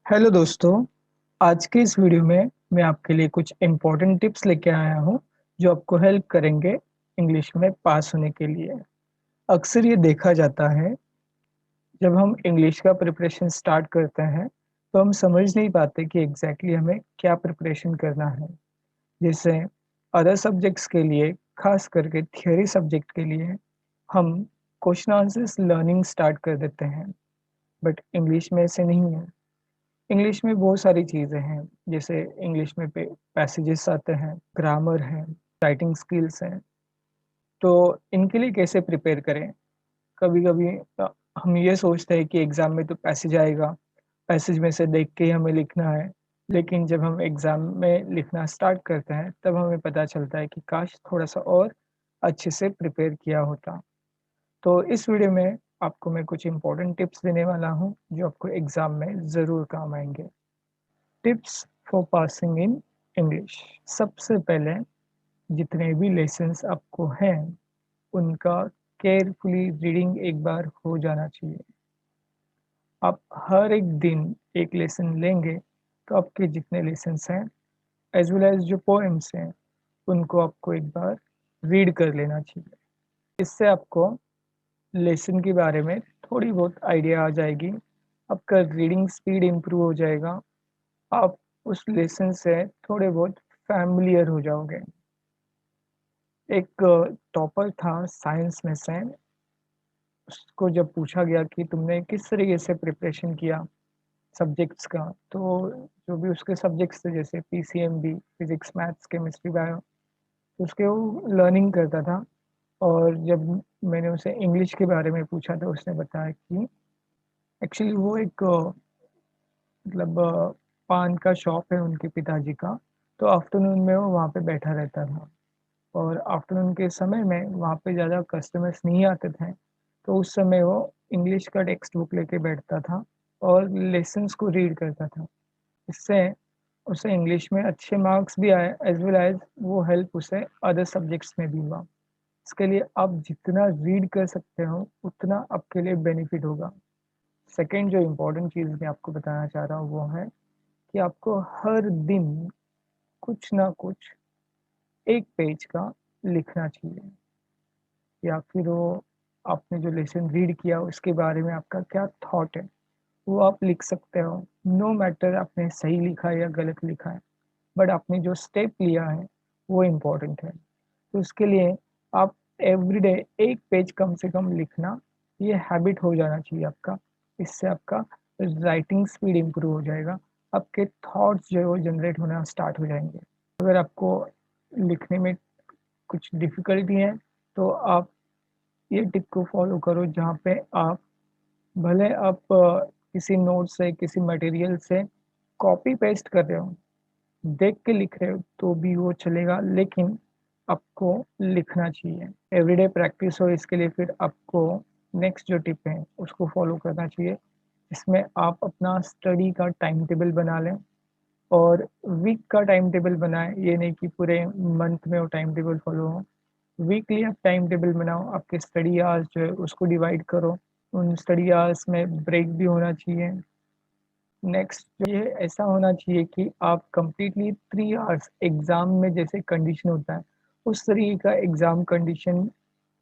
Hello दोस्तों। आज के इस वीडियो में मैं आपके लिए कुछ इम्पोर्टेंट टिप्स लेके आया हूँ जो आपको हेल्प करेंगे इंग्लिश में पास होने के लिए। अक्सर ये देखा जाता है, जब हम इंग्लिश का प्रिपरेशन स्टार्ट करते हैं तो हम समझ नहीं पाते कि एग्जैक्टली हमें क्या प्रिपरेशन करना है। जैसे अदर सब्जेक्ट्स के लिए, खास करके थियोरी सब्जेक्ट के लिए, हम क्वेश्चन आंसर्स लर्निंग स्टार्ट कर देते हैं, बट इंग्लिश में ऐसे नहीं है। इंग्लिश में बहुत सारी चीज़ें हैं, जैसे इंग्लिश में पैसेजेस आते हैं, ग्रामर है, राइटिंग स्किल्स हैं। तो इनके लिए कैसे प्रिपेयर करें? कभी-कभी हम ये सोचते हैं कि एग्ज़ाम में तो पैसेज आएगा, पैसेज में से देख के ही हमें लिखना है। लेकिन जब हम एग्ज़ाम में लिखना स्टार्ट करते हैं, तब हमें पता चलता है कि काश थोड़ा-सा और अच्छे से प्रिपेयर किया होता। तो इस वीडियो में आपको मैं कुछ इम्पोर्टेंट टिप्स देने वाला हूँ, जो आपको एग्ज़ाम में ज़रूर काम आएँगे। Tips for passing in English. सबसे पहले जितने भी लेसन्स आपको हैं, उनका केयरफुली रीडिंग एक बार हो जाना चाहिए। आप हर एक दिन एक लेसन लेंगे, तो आपके जितने लेसन्स हैं एज़ वेल एज़ जो पोएम्स हैं, उनको आपको एक बार रीड कर लेना चाहिए। इससे आपको लेसन के बारे में थोड़ी बहुत आइडिया आ जाएगी, आपका रीडिंग स्पीड इम्प्रूव हो जाएगा, आप उस लेसन से थोड़े बहुत फ़ैमिलियर हो जाओगे। एक टॉपर था साइंस में से, उसको जब पूछा गया कि तुमने किस तरीके से प्रिपरेशन किया सब्जेक्ट्स का, तो जो भी उसके सब्जेक्ट्स थे जैसे PCMB, physics, maths, chemistry, bio, तो उसके वो लर्निंग करता था। और जब मैंने उसे इंग्लिश के बारे में पूछा तो उसने बताया कि एक्चुअली वो एक मतलब पान का शॉप है उनके पिताजी का, तो आफ्टरनून में वो वहाँ पे बैठा रहता था। और आफ्टरनून के समय में वहाँ पे ज़्यादा कस्टमर्स नहीं आते थे, तो उस समय वो इंग्लिश का टेक्स्ट बुक लेके बैठता था और लेसन्स को रीड करता था। इससे उसे इंग्लिश में अच्छे मार्क्स भी आए, एज़ वेल एज़ वो हेल्प उसे अदर सब्जेक्ट्स में भी हुआ। इसके लिए आप जितना रीड कर सकते हो, उतना आपके लिए बेनिफिट होगा। सेकंड जो इम्पोर्टेंट चीज़ मैं आपको बताना चाह रहा हूँ, वो है कि आपको हर दिन कुछ ना कुछ 1 पेज का लिखना चाहिए। या फिर वो आपने जो लेसन रीड किया उसके बारे में आपका क्या थॉट है, वो आप लिख सकते हो। नो मैटर आपने सही लिखा है या गलत लिखा है, बट आपने जो स्टेप लिया है वो इम्पोर्टेंट है। तो उसके लिए आप एवरीडे 1 पेज कम से कम लिखना, ये हैबिट हो जाना चाहिए आपका। इससे आपका राइटिंग स्पीड इम्प्रूव हो जाएगा, आपके थॉट्स जो है वो जनरेट होना स्टार्ट हो जाएँगे। अगर आपको लिखने में कुछ डिफ़िकल्टी है, तो आप ये टिप को फॉलो करो, जहाँ पे आप भले आप किसी नोट से, किसी मटेरियल से कॉपी पेस्ट कर रहे हो, देख के लिख रहे हो तो भी वो चलेगा, लेकिन आपको लिखना चाहिए। एवरीडे प्रैक्टिस हो, इसके लिए फिर आपको नेक्स्ट जो टिप है उसको फॉलो करना चाहिए। इसमें आप अपना स्टडी का टाइम टेबल बना लें और वीक का टाइम टेबल बनाएँ, ये नहीं कि पूरे मंथ में वो टाइम टेबल फॉलो हो। वीकली आप टाइम टेबल बनाओ, आपके स्टडी आवर्स जो है उसको डिवाइड करो, उन स्टडी आवर्स में ब्रेक भी होना चाहिए। नेक्स्ट जो ये ऐसा होना चाहिए कि आप कंप्लीटली 3 आवर्स एग्ज़ाम में जैसे कंडीशन होता है, उस तरीके का एग्ज़ाम कंडीशन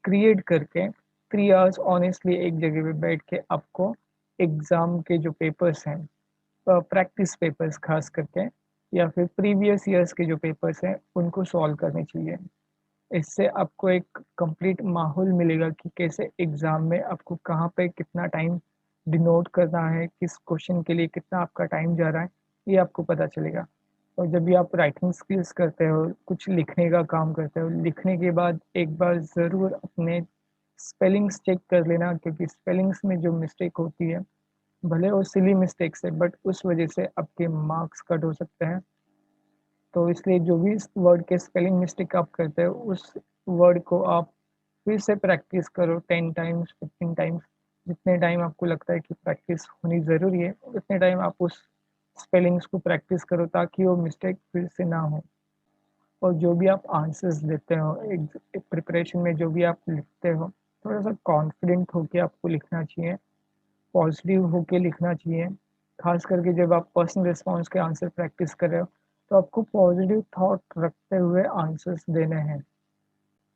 क्रिएट करके 3 आवर्स ऑनेस्टली एक जगह पे बैठ के आपको एग्ज़ाम के जो पेपर्स हैं, प्रैक्टिस पेपर्स ख़ास करके, या फिर प्रीवियस ईयर्स के जो पेपर्स हैं, उनको सॉल्व करने चाहिए। इससे आपको एक कंप्लीट माहौल मिलेगा कि कैसे एग्ज़ाम में आपको कहाँ पे कितना टाइम डिनोट करना है, किस क्वेश्चन के लिए कितना आपका टाइम जा रहा है, ये आपको पता चलेगा। और जब भी आप राइटिंग स्किल्स करते हो, कुछ लिखने का काम करते हो, लिखने के बाद एक बार ज़रूर अपने स्पेलिंग्स चेक कर लेना, क्योंकि स्पेलिंग्स में जो मिस्टेक होती है, भले वो सिली मिस्टेक्स है, बट उस वजह से आपके मार्क्स कट हो सकते हैं। तो इसलिए जो भी इस वर्ड के स्पेलिंग मिस्टेक आप करते हो, उस वर्ड को आप फिर से प्रैक्टिस करो 10 टाइम्स, 15 टाइम्स, जितने टाइम आपको लगता है कि प्रैक्टिस होनी ज़रूरी है, उतने टाइम आप उस स्पेलिंग्स को प्रैक्टिस करो, ताकि वो मिस्टेक फिर से ना हो। और जो भी आप आंसर्स देते हो, एक प्रिपरेशन में जो भी आप लिखते हो, थोड़ा-सा कॉन्फिडेंट होके आपको लिखना चाहिए, पॉज़िटिव होके लिखना चाहिए। खास करके जब आप पर्सनल रिस्पॉन्स के आंसर प्रैक्टिस कर रहे हो, तो आपको पॉजिटिव थॉट रखते हुए आंसर्स देने हैं।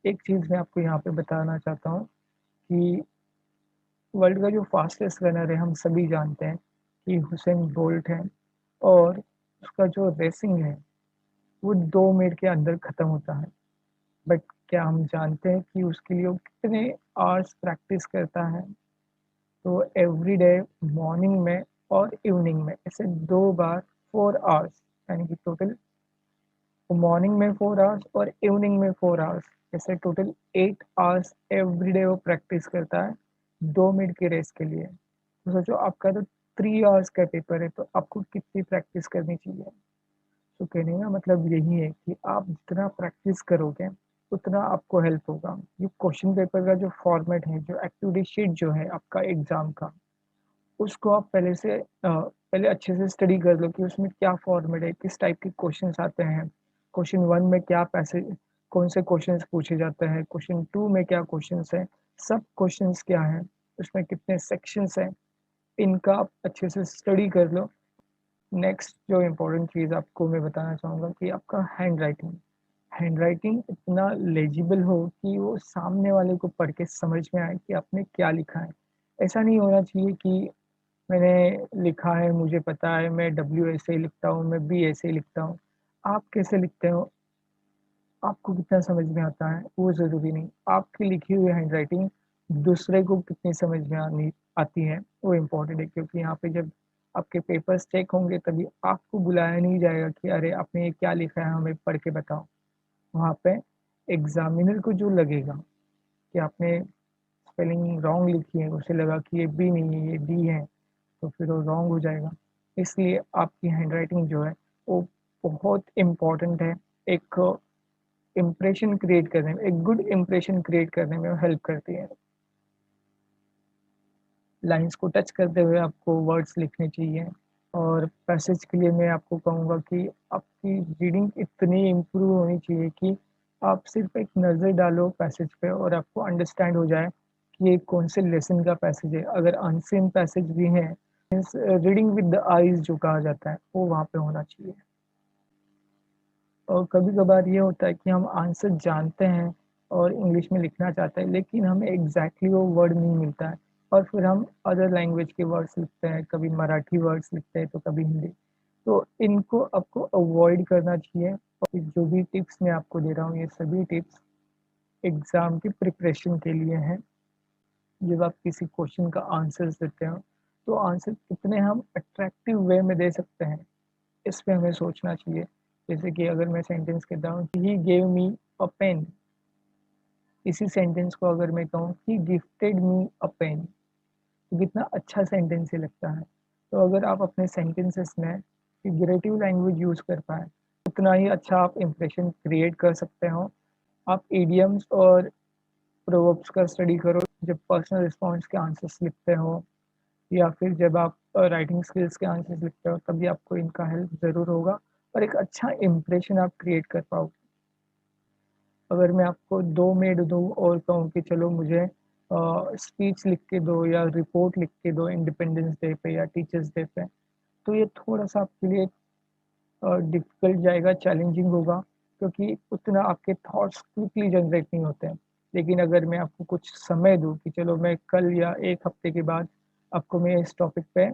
एक चीज़ मैं आपको यहाँ पे बताना चाहता हूँ कि वर्ल्ड का जो फास्टेस्ट रनर है, हम सभी जानते हैं कि हुसैन बोल्ट है और उसका जो रेसिंग है, वो 2 मिनट के अंदर ख़त्म होता है। बट क्या हम जानते हैं कि उसके लिए वो कितने आवर्स प्रैक्टिस करता है? तो एवरीडे मॉर्निंग में और इवनिंग में ऐसे 2 बार 4 आवर्स, यानी कि टोटल मॉर्निंग में 4 आवर्स और इवनिंग में 4 आवर्स, ऐसे टोटल 8 आवर्स एवरीडे वो प्रैक्टिस करता है 2 मिनट की रेस के लिए। तो सोचो आपका तो 3 आवर्स का पेपर है, तो आपको कितनी प्रैक्टिस करनी चाहिए? तो कहने का मतलब यही है कि आप जितना प्रैक्टिस करोगे, उतना आपको हेल्प होगा। ये क्वेश्चन पेपर का जो फॉर्मेट है, जो एक्टिविटी शीट जो है आपका एग्ज़ाम का, उसको आप पहले अच्छे से स्टडी कर लो कि उसमें क्या फॉर्मेट है, किस टाइप के क्वेश्चंस आते हैं। क्वेश्चन 1 में क्या पैसेज कौन से क्वेश्चंस पूछे जाते हैं, क्वेश्चन 2 में क्या क्वेश्चंस हैं, सब क्वेश्चंस क्या हैं, उसमें कितने सेक्शंस हैं, इनका आप अच्छे से स्टडी कर लो। नेक्स्ट जो इम्पोर्टेंट चीज़ आपको मैं बताना चाहूँगा कि आपका हैंडराइटिंग इतना लेजिबल हो कि वो सामने वाले को पढ़ के समझ में आए कि आपने क्या लिखा है। ऐसा नहीं होना चाहिए कि मैंने लिखा है, मुझे पता है, मैं डब्ल्यू ऐसे ही लिखता हूँ, मैं बी ऐसे ही लिखता हूँ। आप कैसे लिखते हो, आपको कितना समझ में आता है, वो ज़रूरी नहीं। आपकी लिखी हुई हैंडराइटिंग दूसरे को कितनी समझ में आनी आती है, वो इम्पोर्टेंट है, क्योंकि यहाँ पे जब आपके पेपर्स चेक होंगे तभी आपको बुलाया नहीं जाएगा कि अरे आपने ये क्या लिखा है, हमें पढ़ के बताओ। वहाँ पे एग्ज़ामिनर को जो लगेगा कि आपने स्पेलिंग रॉन्ग लिखी है, उसे लगा कि ये बी नहीं है, ये डी है, तो फिर वो रॉन्ग हो जाएगा। इसलिए आपकी हैंडराइटिंग जो है, वो बहुत इम्पोर्टेंट है। एक इम्प्रेशन क्रिएट करने में, एक गुड इम्प्रेशन क्रिएट करने में वो हेल्प करती है। लाइन्स को टच करते हुए आपको वर्ड्स लिखने चाहिए और पैसेज के लिए मैं आपको कहूँगा कि आपकी रीडिंग इतनी इम्प्रूव होनी चाहिए कि आप सिर्फ एक नज़र डालो पैसेज पे और आपको अंडरस्टैंड हो जाए कि ये कौन से लेसन का पैसेज है। अगर अनसीन पैसेज भी हैं, means reading with the eyes जो कहा जाता है, वो वहाँ पे होना चाहिए। और कभी-कभार ये होता है कि हम आंसर जानते हैं और इंग्लिश में लिखना चाहते हैं, लेकिन हमें एग्ज़ैक्टली वो वर्ड नहीं मिलता है और फिर हम अदर लैंग्वेज के वर्ड्स लिखते हैं, कभी मराठी वर्ड्स लिखते हैं, तो कभी हिंदी। तो इनको आपको अवॉइड करना चाहिए और जो भी टिप्स मैं आपको दे रहा हूँ, ये सभी टिप्स एग्ज़ाम की प्रिपरेशन के लिए हैं। जब आप किसी क्वेश्चन का आंसर्स देते हो, तो आंसर कितने हम अट्रैक्टिव वे में दे सकते हैं, इस पे हमें सोचना चाहिए। जैसे कि अगर मैं सेंटेंस कहता हूँ, he gave me a pen, इसी सेंटेंस को अगर मैं कहूँ, ही गिफ्टेड मी अ पेन, तो कितना अच्छा सेंटेंस ये लगता है। तो अगर आप अपने सेंटेंसेस में फिगरेटिव लैंग्वेज यूज़ कर पाएँ, उतना ही अच्छा आप इंप्रेशन क्रिएट कर सकते हो। आप इडियम्स और प्रोवर्ब्स का स्टडी करो, जब पर्सनल रिस्पॉन्स के आंसर्स लिखते हो या फिर जब आप राइटिंग स्किल्स के आंसर्स लिखते हो, तभी आपको इनका हेल्प ज़रूर होगा और एक अच्छा इम्प्रेशन आप क्रिएट कर पाओगे। अगर मैं आपको 2 मिनट दूँ और कहूँ कि चलो मुझे स्पीच लिख के दो या रिपोर्ट लिख के दो इंडिपेंडेंस डे पे या टीचर्स डे पे, तो ये थोड़ा-सा आपके लिए डिफ़िकल्ट जाएगा, चैलेंजिंग होगा, क्योंकि उतना आपके थॉट्स क्विकली जनरेट नहीं होते हैं। लेकिन अगर मैं आपको कुछ समय दूँ कि चलो मैं कल या 1 हफ़्ते के बाद आपको मैं इस टॉपिक पे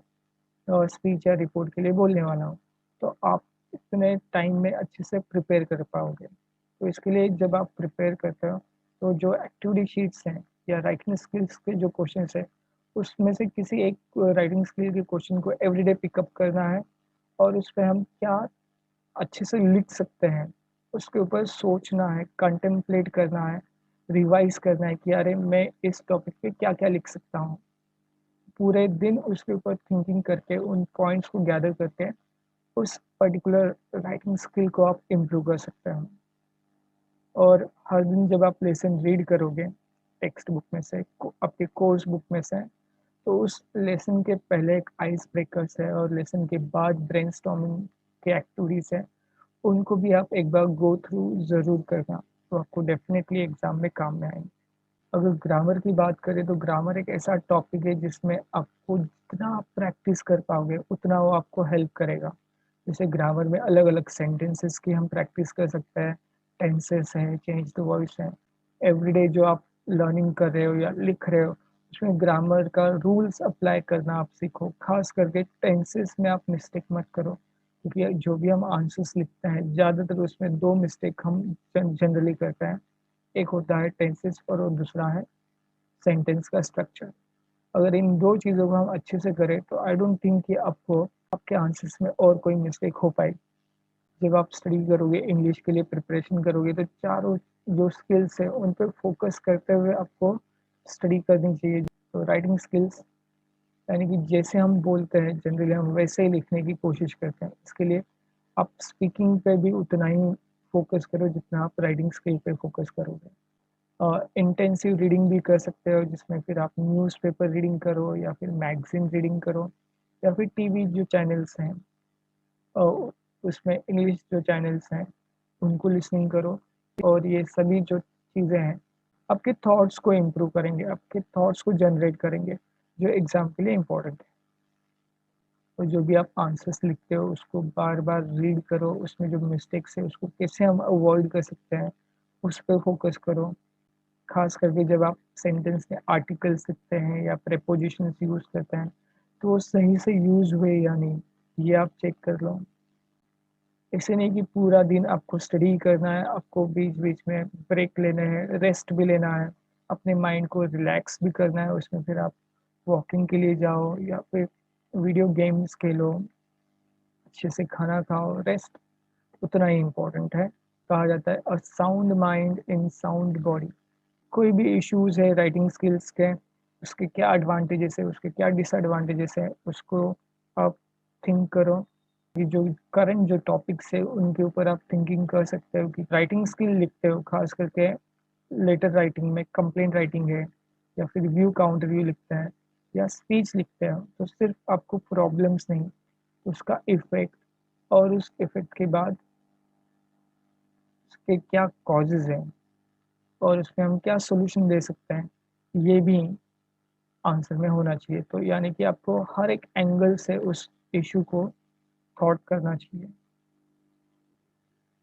स्पीच या रिपोर्ट के लिए बोलने वाला हूँ, तो आप इतने टाइम में अच्छे से प्रिपेयर कर पाओगे। तो इसके लिए जब आप प्रिपेयर करते हो, तो जो एक्टिविटी शीट्स हैं या राइटिंग स्किल्स के जो क्वेश्चंस हैं, उसमें से किसी एक राइटिंग स्किल के क्वेश्चन को एवरीडे पिकअप करना है और उस पे हम क्या अच्छे से लिख सकते हैं, उसके ऊपर सोचना है, कंटेम्पलेट करना है, रिवाइज़ करना है कि अरे मैं इस टॉपिक पे क्या-क्या लिख सकता हूँ। पूरे दिन उसके ऊपर थिंकिंग करके, उन पॉइंट्स को गैदर करके, उस पर्टिकुलर राइटिंग स्किल को आप इम्प्रूव कर सकते हो। और हर दिन जब आप लेसन रीड करोगे, टेक्स्ट बुक में से, आपके कोर्स बुक में से, तो उस लेसन के पहले एक आइस ब्रेकर्स है और लेसन के बाद ब्रेनस्टॉर्मिंग की एक्टिविटीज़ है, उनको भी आप एक बार गो थ्रू ज़रूर करना, तो आपको डेफ़िनेटली एग्ज़ाम में काम में आएँगे। अगर ग्रामर की बात करें, तो ग्रामर एक ऐसा टॉपिक है जिसमें आपको जितना आप प्रैक्टिस कर पाओगे उतना वो आपको हेल्प करेगा। जैसे ग्रामर में अलग-अलग सेंटेंसेस की हम प्रैक्टिस कर सकते हैं, टेंसेस हैं, चेंज द वॉइस है। एवरीडे जो आप लर्निंग कर रहे हो या लिख रहे हो, उसमें ग्रामर का रूल्स अप्लाई करना आप सीखो। ख़ास करके टेंसेस में आप मिस्टेक मत करो, क्योंकि जो भी हम आंसर्स लिखते हैं, ज़्यादातर उसमें 2 मिस्टेक हम जनरली करते हैं। एक होता है टेंसेस और दूसरा है सेंटेंस का स्ट्रक्चर। अगर इन 2 चीज़ों को हम अच्छे से करें, तो आई डोंट थिंक कि आपको आपके आंसर्स में और कोई मिस्टेक हो पाएगी। जब आप स्टडी करोगे, इंग्लिश के लिए प्रिपरेशन करोगे, तो चारों जो स्किल्स हैं, उन पे फ़ोकस करते हुए आपको स्टडी करनी चाहिए। तो राइटिंग स्किल्स यानी कि जैसे हम बोलते हैं, जनरली हम वैसे ही लिखने की कोशिश करते हैं। इसके लिए आप स्पीकिंग पे भी उतना ही फ़ोकस करो, जितना आप राइटिंग स्किल पे फ़ोकस करोगे। इंटेंसिव रीडिंग भी कर सकते हो, जिसमें फिर आप न्यूज़पेपर रीडिंग करो या फिर मैगज़ीन रीडिंग करो या फिर टीवी जो चैनल्स हैं अ, उसमें इंग्लिश जो चैनल्स हैं, उनको लिसनिंग करो। और ये सभी जो चीज़ें हैं, आपके थॉट्स को इम्प्रूव करेंगे, आपके थॉट्स को जनरेट करेंगे, जो एग्ज़ाम के लिए इम्पोर्टेंट है। और जो भी आप आंसर्स लिखते हो, उसको बार-बार रीड करो, उसमें जो मिस्टेक्स है, उसको कैसे हम अवॉइड कर सकते हैं, उस पे फ़ोकस करो। खास करके जब आप सेंटेंस में आर्टिकल्स लिखते हैं या प्रीपोजिशंस यूज़ करते हैं, तो वो सही से यूज़ हुए या नहीं, ये आप चेक कर लो। ऐसे नहीं कि पूरा दिन आपको स्टडी करना है, आपको बीच-बीच में ब्रेक लेने हैं, रेस्ट भी लेना है, अपने माइंड को रिलैक्स भी करना है, उसमें फिर आप वॉकिंग के लिए जाओ या फिर वीडियो गेम्स खेलो, अच्छे से खाना खाओ, रेस्ट उतना ही इम्पोर्टेंट है। कहा जाता है a sound mind in sound body. कोई भी इश्यूज़ है राइटिंग स्किल्स के, उसके क्या एडवांटेजेस है, उसके क्या डिसएडवांटेजेस है, उसको आप थिंक करो। ये जो करंट जो टॉपिक्स है, उनके ऊपर आप थिंकिंग कर सकते हो कि राइटिंग स्किल लिखते हो, ख़ास करके लेटर राइटिंग में कंप्लेंट राइटिंग है या फिर रिव्यू काउंटर व्यू लिखते हैं या स्पीच लिखते हो, तो सिर्फ़ आपको प्रॉब्लम्स नहीं, उसका इफ़ेक्ट और उस इफ़ेक्ट के बाद उसके क्या कॉज़ेज़ हैं और उसमें हम क्या सॉल्यूशन दे सकते हैं, ये भी आंसर में होना चाहिए। तो यानी कि आपको हर एक एंगल से उस इश्यू को थॉट करना चाहिए।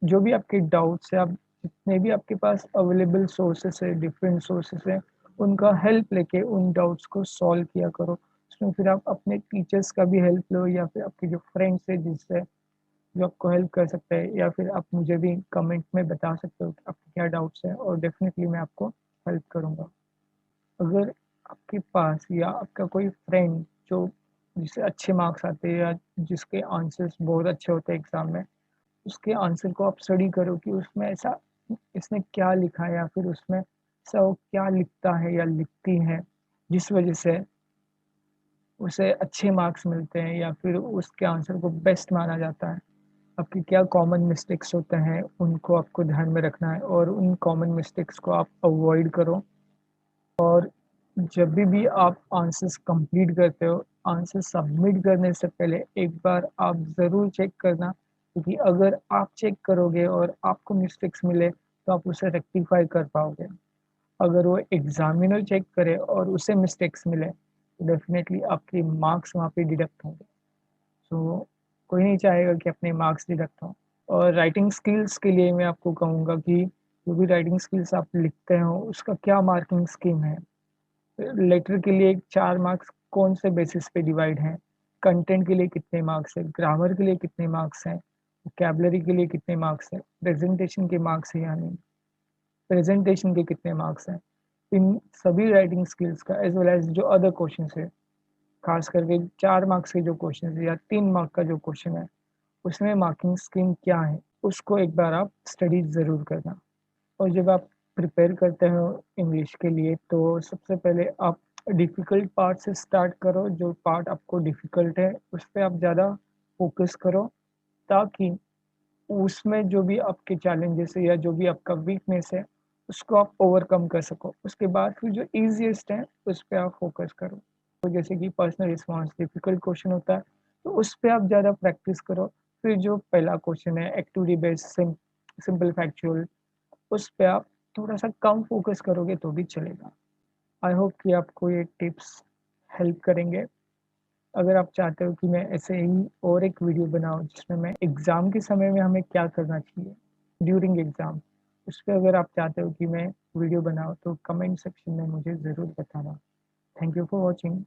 जो भी आपके डाउट्स हैं, आप जितने भी आपके पास अवेलेबल सोर्सेस है, डिफरेंट सोर्सेस हैं, उनका हेल्प लेके उन डाउट्स को सॉल्व किया करो। उसमें फिर आप अपने टीचर्स का भी हेल्प लो या फिर आपके जो फ्रेंड्स हैं जिससे जो आपको हेल्प कर सकते हैं, या फिर आप मुझे भी कमेंट में बता सकते हो कि आपके क्या डाउट्स हैं और डेफ़िनेटली मैं आपको हेल्प करूँगा। अगर आपके पास या आपका कोई फ्रेंड जो जिससे अच्छे मार्क्स आते हैं या जिसके आंसर्स बहुत अच्छे होते हैं एग्ज़ाम में, उसके आंसर को आप स्टडी करो कि उसमें ऐसा इसने क्या लिखा है या फिर उसमें ऐसा वो क्या लिखता है या लिखती है, जिस वज़ह से उसे अच्छे मार्क्स मिलते हैं या फिर उसके आंसर को बेस्ट माना जाता है। आपके क्या कॉमन मिस्टेक्स होते हैं, उनको आपको ध्यान में रखना है और उन कॉमन मिस्टेक्स को आप अवॉइड करो। और जब भी आप आंसर्स कंप्लीट करते हो, आंसर सबमिट करने से पहले एक बार आप ज़रूर चेक करना, क्योंकि अगर आप चेक करोगे और आपको मिस्टेक्स मिले, तो आप उसे रेक्टिफ़ाई कर पाओगे। अगर वो एग्ज़ामिनर चेक करे और उसे मिस्टेक्स मिले, तो डेफ़िनेटली आपके मार्क्स वहाँ पे डिडक्ट होंगे। सो कोई नहीं चाहेगा कि अपने मार्क्स डिडक्ट हों। और राइटिंग स्किल्स के लिए मैं आपको कहूँगा कि जो भी राइटिंग स्किल्स आप लिखते हो, उसका क्या मार्किंग स्कीम है? लेटर के लिए 4 मार्क्स कौन से बेसिस पे डिवाइड हैं? कंटेंट के लिए कितने मार्क्स हैं? ग्रामर के लिए कितने मार्क्स हैं? वोकैब्युलरी के लिए कितने मार्क्स हैं? प्रेज़ेंटेशन के मार्क्स हैं या नहीं? प्रेज़ेंटेशन के कितने मार्क्स हैं? इन सभी राइटिंग स्किल्स का एज़ वेल एज़ जो अदर क्वेश्चन्स हैं, ख़ास करके 4 मार्क्स के जो क्वेश्चन्स हैं या 3 मार्क का जो क्वेश्चन है, उसमें मार्किंग स्कीम क्या है? उसको एक बार आप स्टडी ज़रूर करना। और जब आप प्रिपेयर करते हो इंग्लिश के लिए, तो सबसे पहले आप डिफ़िकल्ट पार्ट से स्टार्ट करो, जो पार्ट आपको डिफ़िकल्ट है उस पे आप ज़्यादा फ़ोकस करो, ताकि उसमें जो भी आपके चैलेंजेस है या जो भी आपका वीकनेस है, उसको आप ओवरकम कर सको। उसके बाद फिर जो ईज़ीएस्ट है, उस पे आप फ़ोकस करो। तो जैसे कि पर्सनल रिस्पॉन्स डिफ़िकल्ट क्वेश्चन होता है, तो उस पे आप ज़्यादा प्रैक्टिस करो। फिर जो पहला क्वेश्चन है एक्टिविटी बेस्ड सिंपल फैक्चुअल, उस पे आप थोड़ा-सा कम फ़ोकस करोगे तो भी चलेगा। आई होप कि आपको ये टिप्स हेल्प करेंगे। अगर आप चाहते हो कि मैं ऐसे ही और एक वीडियो बनाऊँ जिसमें मैं एग्ज़ाम के समय में हमें क्या करना चाहिए ड्यूरिंग एग्ज़ाम, उस पे अगर आप चाहते हो कि मैं वीडियो बनाऊँ तो कमेंट सेक्शन में मुझे ज़रूर बताना। Thank you for watching.